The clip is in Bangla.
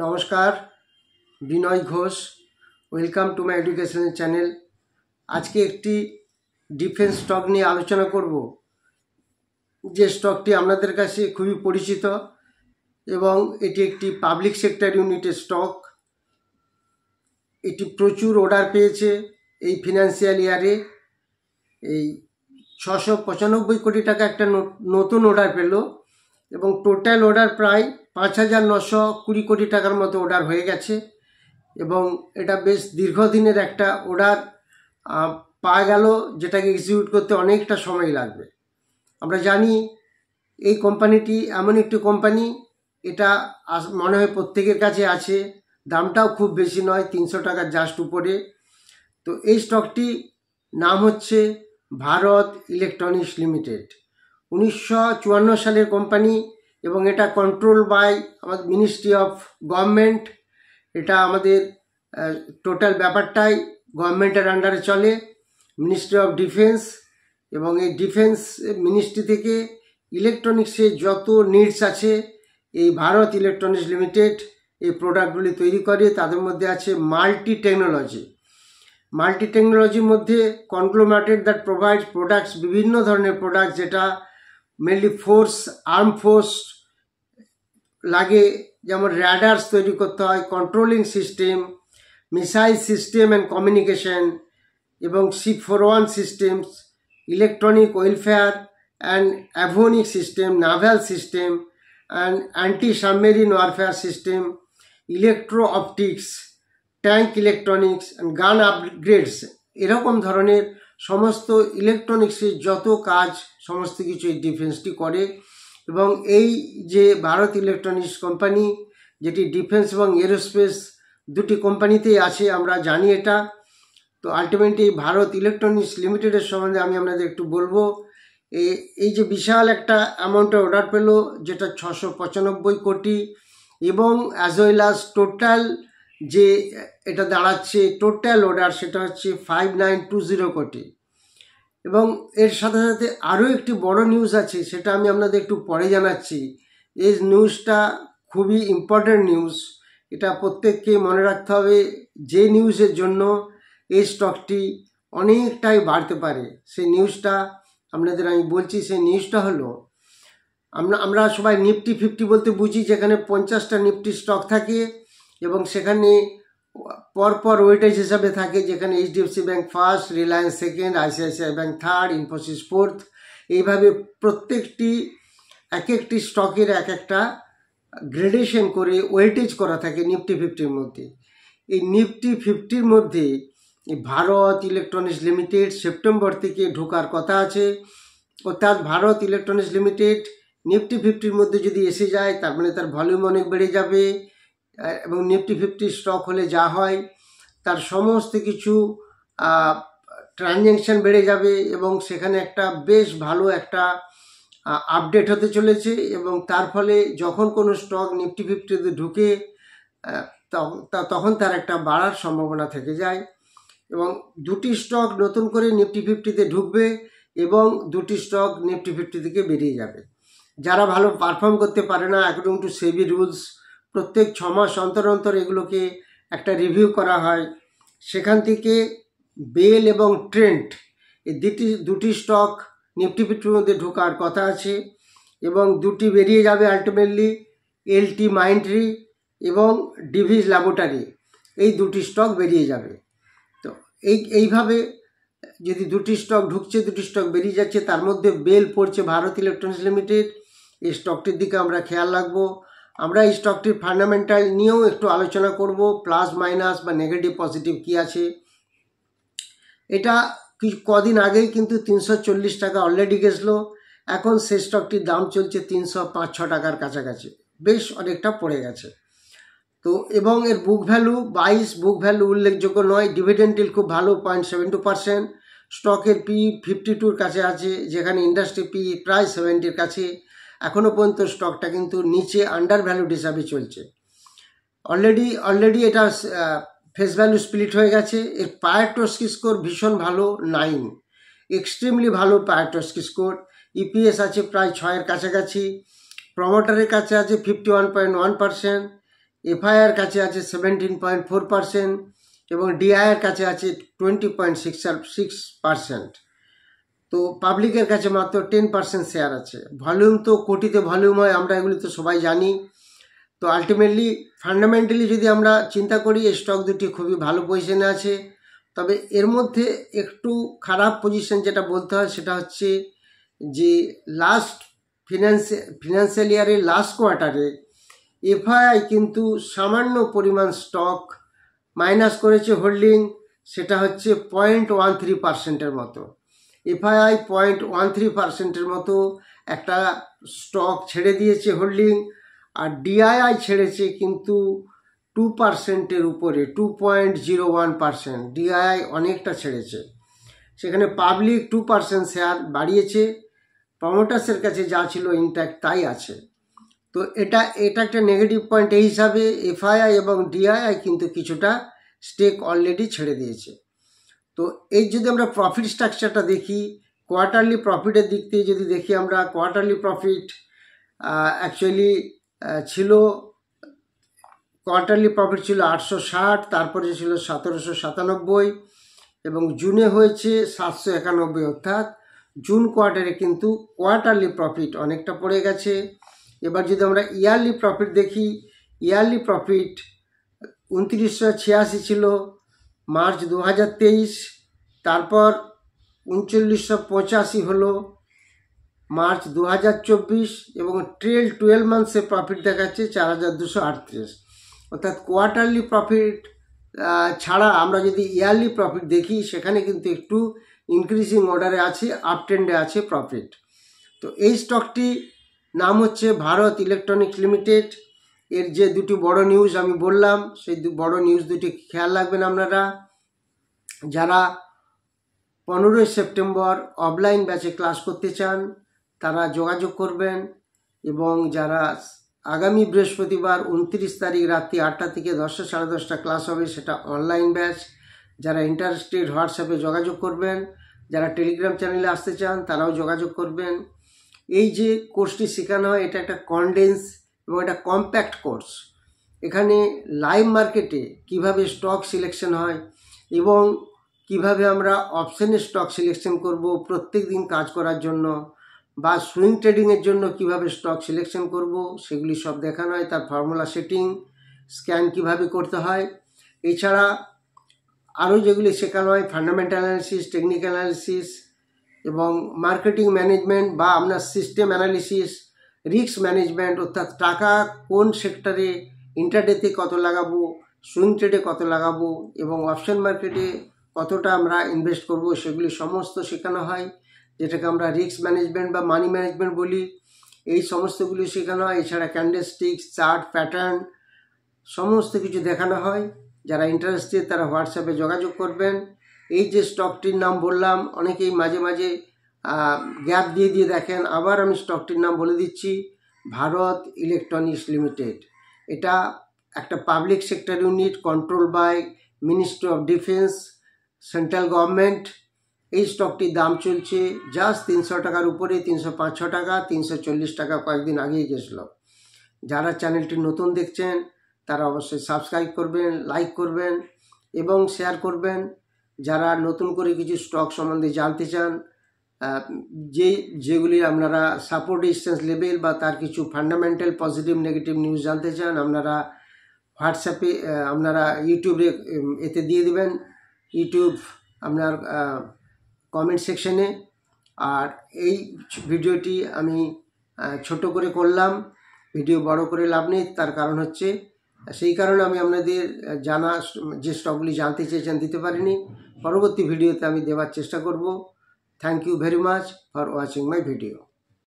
নমস্কার, Binoy Ghosh. Welcome to my educational channel. আজকে একটি ডিফেন্স স্টক নিয়ে আলোচনা করব, যে স্টকটি আপনাদের কাছে খুবই পরিচিত এবং এটি একটি পাবলিক সেক্টর ইউনিটের স্টক। এটি প্রচুর অর্ডার পেয়েছে এই ফিনান্সিয়াল ইয়ারে। এই 695 কোটি টাকা একটা নতুন অর্ডার পেল এবং টোটাল অর্ডার প্রায় 5,920 কোটি টাকার মতো অর্ডার হয়ে গেছে এবং এটা বেশ দীর্ঘদিনের একটা অর্ডার পাওয়া গেল, যেটাকে এক্সিকিউট করতে অনেকটা সময় লাগবে। আমরা জানি এই কোম্পানিটি এমন একটি কোম্পানি, এটা মনে হয় প্রত্যেকের কাছে আছে, দামটাও খুব বেশি নয়, 300 টাকার জাস্ট উপরে। তো এই স্টকটি নাম হচ্ছে ভারত ইলেকট্রনিক্স লিমিটেড। 1954 সালের কোম্পানি এবং এটা কন্ট্রোল বাই আমাদের মিনিস্ট্রি অফ গভর্নমেন্ট। এটা আমাদের টোটাল ব্যাপারটাই গভর্নমেন্টের আন্ডারে চলে, মিনিস্ট্রি অফ ডিফেন্স। এবং এই ডিফেন্স মিনিস্ট্রি থেকে ইলেকট্রনিক্সের যত নিডস আছে, এই ভারত ইলেকট্রনিক্স লিমিটেড এই প্রোডাক্টগুলি তৈরি করে। তাদের মধ্যে আছে মাল্টি টেকনোলজির মধ্যে কনগ্লোমারেট দ্যাট প্রোভাইডস প্রোডাক্টস, বিভিন্ন ধরনের প্রোডাক্ট যেটা মেনলি আর্ম ফোর্স লাগে, যেমন র্যাডার্স তৈরি করতে হয়, controlling system, missile system and communication এবং C401 systems, electronic welfare and avionic system, naval system and anti submarine warfare system, electro optics, tank electronics and gun upgrades. এরকম ধরনের সমস্ত ইলেকট্রনিক্সের যত কাজ, সমস্ত কিছু এই ডিফেন্সটি করে। এবং এই যে ভারত ইলেকট্রনিক্স কোম্পানি, যেটি ডিফেন্স এবং এরোস্পেস দুটি কোম্পানিতেই আছে, আমরা জানি এটা। তো আলটিমেটলি ভারত ইলেকট্রনিক্স লিমিটেডের সম্বন্ধে আমি আপনাদের একটু বলবো। এই যে বিশাল একটা অ্যামাউন্টের অর্ডার পেল, যেটা 695 কোটি, এবং অ্যাজ ওয়েল অ্যাজ টোটাল যে এটা দাঁড়াচ্ছে টোটাল অর্ডার, সেটা হচ্ছে 5920 কোটি। এবং এর সাথে সাথে আরও একটি বড় নিউজ আছে, সেটা আমি আপনাদের একটু পরে জানাচ্ছি। এই নিউজটা খুবই ইম্পর্ট্যান্ট নিউজ, এটা প্রত্যেককে মনে রাখতে হবে, যে নিউজের জন্য এই স্টকটি অনেকটাই বাড়তে পারে। সেই নিউজটা আপনাদের আমি বলছি। সেই নিউজটা হলো, আমরা সবাই নিফটি 50 বলতে বুঝি, যেখানে 50টা নিফটি স্টক থাকে এবং সেখানে পরপর ওয়েটেজ হিসাবে থাকে, যেখানে HDFC bank first, Reliance second, ICICI bank third, Infosys fourth. এইভাবে প্রত্যেকটি এক একটি স্টকের এক একটা গ্রেডেশন করে ওয়েটেজ করা থাকে নিফটি 50-র মধ্যে। এই নিফটি 50-র মধ্যে এই ভারত ইলেকট্রনিক্স লিমিটেড সেপ্টেম্বর থেকে ঢোকার কথা আছে। অর্থাৎ ভারত ইলেকট্রনিক্স লিমিটেড নিফটি 50-র মধ্যে যদি এসে যায়, তার মানে তার ভলিউম অনেক বেড়ে যাবে এবং নিফটি 50 স্টক হলে যা হয়, তার সমস্ত কিছু ট্রানজ্যাকশন বেড়ে যাবে এবং সেখানে একটা বেশ ভালো একটা আপডেট হতে চলেছে। এবং তার ফলে যখন কোনো স্টক নিফটি 50-তে ঢুকে, তখন তার একটা বাড়ার সম্ভাবনা থেকে যায়। এবং দুটি স্টক নতুন করে নিফটি 50-তে ঢুকবে এবং দুটি স্টক নিফটি 50 থেকে বেরিয়ে যাবে। যারা ভালো পারফর্ম করতে পারে না, অ্যাকর্ডিং টু সেবি রুলস, প্রত্যেক 6 মাস অন্তর অন্তর এগুলোকে একটা রিভিউ করা হয়। সেখান থেকে বেল এবং ট্রেন্ট এই দুটি স্টক নিফটি 50-র মধ্যে ঢোকার কথা আছে এবং দুটি বেরিয়ে যাবে আলটিমেটলি, LT মাইন্ডট্রি এবং ডিভিস ল্যাবরেটরি। এই দুটি স্টক বেরিয়ে যাবে। তো এইভাবে যদি দুটি স্টক ঢুকছে, দুটি স্টক বেরিয়ে যাচ্ছে, তার মধ্যে বেল পড়ছে ভারত ইলেকট্রনিক্স লিমিটেড। এই স্টকটির দিকে আমরা খেয়াল রাখবো। আমরা এই স্টকটির ফান্ডামেন্টাল নিয়েও একটু আলোচনা করব, প্লাস মাইনাস বা নেগেটিভ পজিটিভ কি আছে। এটা কদিন আগেই কিন্তু 340 টাকা অলরেডি গেছিলো, এখন সেই স্টকটির দাম চলছে 305-6 টাকার কাছাকাছি, বেশ অনেকটা পড়ে গেছে। তো এবং এর বুক ভ্যালু 22, বুক ভ্যালু উল্লেখযোগ্য নয়। ডিভিডেন্ড yield খুব ভালো, 0.72%। স্টকের P 52-র কাছে আছে, যেখানে ইন্ডাস্ট্রি P প্রায় 70-র কাছে। এখনও পর্যন্ত স্টকটা কিন্তু নিচে আন্ডার ভ্যালুড হিসাবে চলছে। অলরেডি এটা ফেস ভ্যালু স্প্লিট হয়ে গেছে। এর পায়াটোস্কি স্কোর ভীষণ ভালো, 9, এক্সট্রিমলি ভালো পায়াটোস্কি স্কোর। EPS আছে প্রায় 6-এর কাছাকাছি। প্রমোটারের কাছে আছে 51.1% এফআইআর কাছে আছে 17.4% এবং ডিআইআর কাছে আছে 20.6%। তো পাবলিকের কাছে মাত্র 10% শেয়ার আছে। ভলিউম তো কোটিতে ভলিউম হয়, আমরা এগুলি তো সবাই জানি। তো আলটিমেটলি ফান্ডামেন্টালি যদি আমরা চিন্তা করি, এই স্টক দুটি খুবই ভালো পজিশনে আছে। তবে এর মধ্যে একটু খারাপ পজিশন যেটা বলতে হয় সেটা হচ্ছে যে লাস্ট ফিনান্সিয়াল ইয়ারের লাস্ট কোয়ার্টারে এফআইআই কিন্তু সামান্য পরিমাণ স্টক মাইনাস করেছে হোল্ডিং, সেটা হচ্ছে 0.13%-এর মতো। এফআইআই 0.13%-এর মতো একটা স্টক ছেড়ে দিয়েছে হোল্ডিং, আর ডিআইআই ছেড়েছে কিন্তু 2%-এর উপরে, 2.01%। ডিআইআই অনেকটা ছেড়েছে। সেখানে পাবলিক 2% শেয়ার বাড়িয়েছে, প্রমোটার্সের কাছে যা ছিল ইনট্যাক্ট তাই আছে। তো এটা একটা নেগেটিভ পয়েন্ট। এই হিসাবে এফআইআই এবং ডিআইআই কিন্তু কিছুটা স্টেক অলরেডি ছেড়ে দিয়েছে। তো এই যদি আমরা প্রফিট স্ট্রাকচারটা দেখি, কোয়ার্টারলি প্রফিটের দিক থেকে যদি দেখি আমরা, কোয়ার্টারলি প্রফিট অ্যাকচুয়ালি ছিল, কোয়ার্টারলি প্রফিট ছিল 860, তারপরে ছিল 1797 এবং জুনে হয়েছে 791। অর্থাৎ জুন কোয়ার্টারে কিন্তু কোয়ার্টারলি প্রফিট অনেকটা পড়ে গেছে। এবার যদি আমরা ইয়ারলি প্রফিট দেখি, ইয়ারলি প্রফিট 2986 ছিল মার্চ 2023, তারপর 3985 হলো মার্চ 2024 এবং ট্রেল 12 মান্থসে প্রফিট দেখাচ্ছে 4238। অর্থাৎ কোয়ার্টারলি প্রফিট ছাড়া আমরা যদি ইয়ারলি প্রফিট দেখি, সেখানে কিন্তু একটু ইনক্রিজিং অর্ডারে আছে, আপ ট্রেন্ডে আছে প্রফিট। তো এই স্টকটি নাম হচ্ছে ভারত ইলেকট্রনিক্স লিমিটেড। এর যে দুটি বড় নিউজ আমি বললাম, সেই বড় নিউজ দুটি খেয়াল রাখবেন আপনারা। যারা 15 সেপ্টেম্বর অফলাইন ব্যাচে ক্লাস করতে চান তারা যোগাযোগ করবেন, এবং যারা আগামী বৃহস্পতিবার 29 তারিখ রাত্রি 8টা থেকে 10টা সাড়ে 10টা ক্লাস হবে, সেটা অনলাইন ব্যাচ। যারা ইন্টারেস্টেড হোয়াটসঅ্যাপে যোগাযোগ করবেন, যারা টেলিগ্রাম চ্যানেলে আসতে চান তারাও যোগাযোগ করবেন। এই যে কোর্সটি শেখানো হয় এটা একটা কনডেন্স এবং একটা কম্প্যাক্ট কোর্স। এখানে লাইভ মার্কেটে কিভাবে স্টক সিলেকশন হয় এবং কিভাবে আমরা অপশনের স্টক সিলেকশন করব প্রত্যেক দিন কাজ করার জন্য, বা সুইং ট্রেডিংয়ের জন্য কিভাবে স্টক সিলেকশন করব, সেগুলি সব দেখানো হয়। তার ফর্মুলা সেটিং, স্ক্যান কিভাবে করতে হয়, এছাড়া আরও যেগুলি শেখানো হয় ফান্ডামেন্টাল অ্যানালিসিস, টেকনিক্যাল অ্যানালিসিস এবং মার্কেটিং ম্যানেজমেন্ট বা আপনার সিস্টেম অ্যানালিসিস, রিস্ক ম্যানেজমেন্ট, অর্থাৎ টাকা কোন সেক্টরে ইন্টারডেতে কত লাগাবো, সুইং ট্রেডে কত লাগাবো এবং অপশন মার্কেটে কতটা আমরা ইনভেস্ট করব, সেগুলি সমস্ত শেখানো হয়, যেটাকে আমরা রিস্ক ম্যানেজমেন্ট বা মানি ম্যানেজমেন্ট বলি। এই সমস্তগুলি শেখানো হয়। এছাড়া ক্যান্ডেলস্টিক্স, চার্ট, প্যাটার্ন সমস্ত কিছু দেখানো হয়। যারা ইন্টারেস্টেড তারা হোয়াটসঅ্যাপে যোগাযোগ করবেন। এই যে স্টকটির নাম বললাম, অনেকেই মাঝে মাঝে গ্যাপ দিয়ে দেখেন, আবার আমি স্টকটির নাম বলে দিচ্ছি, ভারত ইলেকট্রনিক্স লিমিটেড। এটা একটা public sector unit, control by ministry of defence, central government. এই স্টকটির দাম চলছে জাস্ট 300 টাকার উপরে, 305 টাকা, 340 টাকা কয়েকদিন আগেই গেছিলো। যারা চ্যানেলটি নতুন দেখছেন তারা অবশ্যই সাবস্ক্রাইব করবেন, লাইক করবেন এবং শেয়ার করবেন। যারা নতুন করে কিছু স্টক সম্বন্ধে জানতে চান, যেগুলি আপনারা সাপোর্ট রেজিস্ট্যান্স লেভেল বা তার কিছু ফান্ডামেন্টাল পজিটিভ নেগেটিভ নিউজ জানতে চান, আপনারা হোয়াটসঅ্যাপে, আপনারা ইউটিউবে এতে দিয়ে দেবেন, ইউটিউব আপনার কমেন্ট সেকশনে। আর এই ভিডিওটি আমি ছোট করে করলাম, ভিডিও বড় করে লাভ নেই। তার কারণ হচ্ছে, সেই কারণে আমি আপনাদের জানা যে স্টকগুলি জানতে চেয়েছেন দিতে পারিনি। পরবর্তী ভিডিওতে আমি দেওয়ার চেষ্টা করব। Thank you very much for watching my video.